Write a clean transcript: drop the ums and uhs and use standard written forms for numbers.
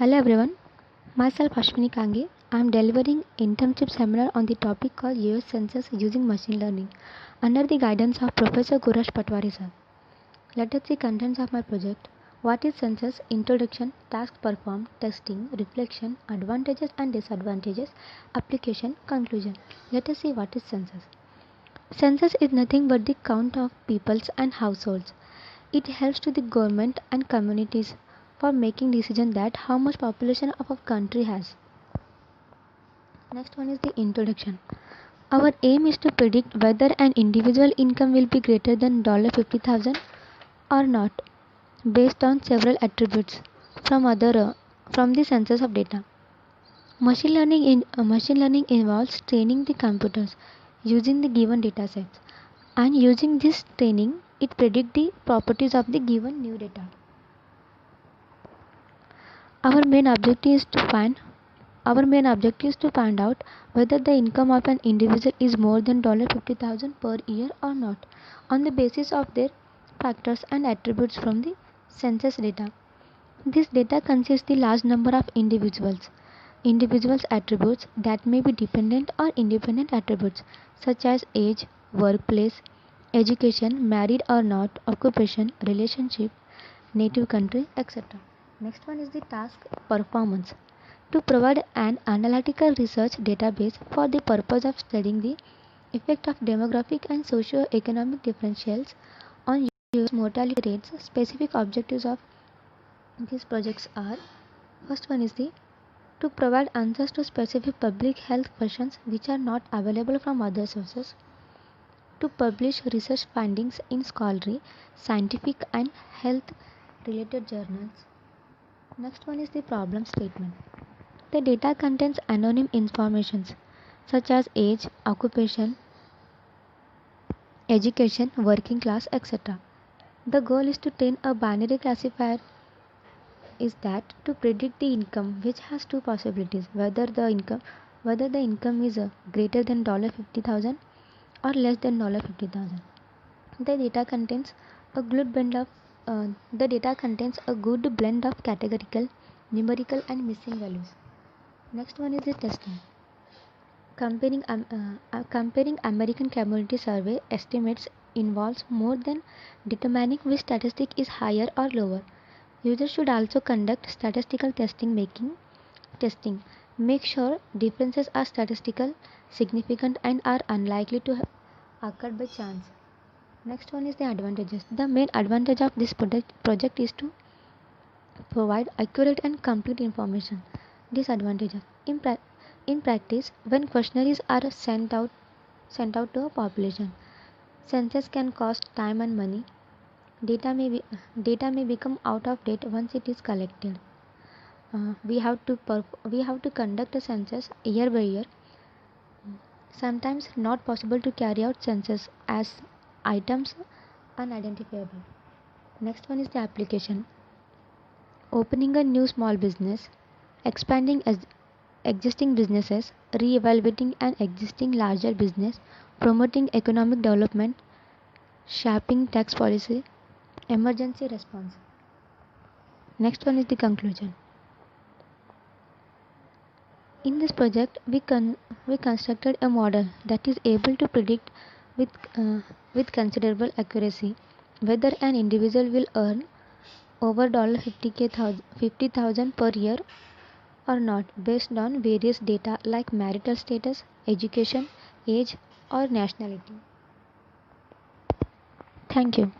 Hello everyone, myself Ashwini Kange. I am delivering internship seminar on the topic called US Census using machine learning under the guidance of Professor Gurash Patwari sir. Let us see contents of my project. What is census? Introduction, task performed, testing, reflection, advantages and disadvantages, application, conclusion. Let us see what is census. Census is nothing but the count of peoples and households. It helps to the government and communities for making decision that how much population of a country has. Next one is the introduction. Our aim is to predict whether an individual income will be greater than $50,000 or not based on several attributes from the census of data. Machine learning involves training the computers using the given data sets, and using this training it predicts the properties of the given new data. Our main objective is to find out whether the income of an individual is more than $50,000 per year or not on the basis of their factors and attributes from the census data. This data consists the large number of individuals attributes that may be dependent or independent attributes such as age, workplace, education, married or not, occupation, relationship, native country, etc. Next one is the task performance. To provide an analytical research database for the purpose of studying the effect of demographic and socio-economic differentials on US mortality rates, specific objectives of these projects are: first one is the to provide answers to specific public health questions which are not available from other sources, to publish research findings in scholarly, scientific and health related journals. Next one is the problem statement. The data contains anonymous informations such as age, occupation, education, working class, etc. The goal is to train a binary classifier is that to predict the income, which has two possibilities: whether the income is greater than $50,000 or less than $50,000. The data contains a good blend of categorical, numerical and missing values. Next one is the testing. Comparing American Community Survey estimates involves more than determining which statistic is higher or lower. Users should also conduct statistical testing. Make sure differences are statistical significant and are unlikely to have occurred by chance. Next one is the advantages. The main advantage of this project is to provide accurate and complete information. Disadvantages. In practice, when questionnaires are sent out to a population, census can cost time and money. Data may become out of date once it is collected. We have to conduct a census year by year. Sometimes not possible to carry out census as items unidentifiable. Next one is the application. Opening a new small business, expanding existing businesses, re-evaluating an existing larger business, promoting economic development, shaping tax policy, emergency response. Next one is the conclusion. In this project, we constructed a model that is able to predict with considerable accuracy whether an individual will earn over $50,000 per year or not based on various data like marital status, education, age or nationality. Thank you.